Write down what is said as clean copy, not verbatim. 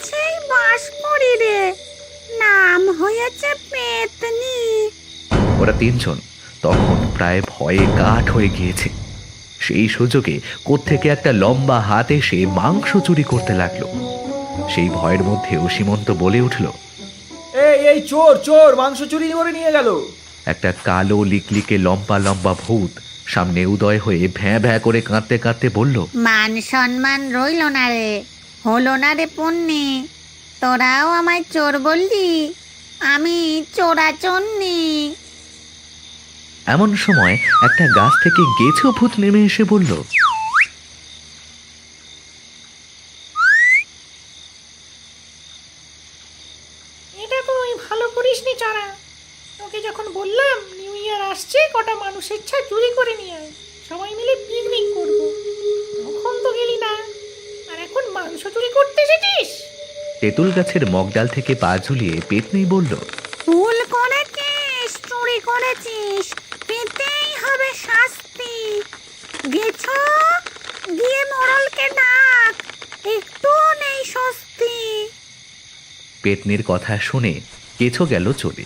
কাছেই বাস করি রে, নাম হয়েছে পেতনি। ওরা তিনজন তখন প্রায় ভয়ে কাঠ হয়ে গিয়েছে। সেই সুযোগে কোত্থেকে একটা লম্বা হাত এসে মাংস চুরি করতে লাগলো। সেই ভয়ের মধ্যেও সীমন্ত বলে উঠল, এই এই চোর চোর, মাংস চুরি করে নিয়ে গেল। একটা কালো লিকলিকে লম্বা লম্বা ভূত সামনে উদয় হয়ে ভ্যাঁ ভ্যাঁ করে কাঁদতে কাঁদতে বলল, মান সম্মান রইল না রে, হলো না রে পুণ্যি, তোরাও আমায় চোর বললি, আমি চোরাচন্নি। এমন সময় একটা গাছ থেকে গেছো ভূত নেমে এসে বলল, এটা তুই ভালো করিসনি চড়া। তোকে যখন বললাম নিউ ইয়ার আসছে, কটা মানুষের ছা চুরি করে নিয়ে আয়, সবাই মিলে পিকনিক করবো, তখন তো গেলি না, আর এখন মাংস চুরি করতে এসেছিস। তেঁতুল গাছের মগডাল থেকে পা ঝুলিয়ে পেতনি বলল, ভুল করেছিস, চুরি করেছিস, পেতেই হবে শাস্তি। গেছো, গিয়ে মোড়লকে ডাক, একটু নেই স্বস্তি। পেতনির কথা শুনে কেছো গেল চলে।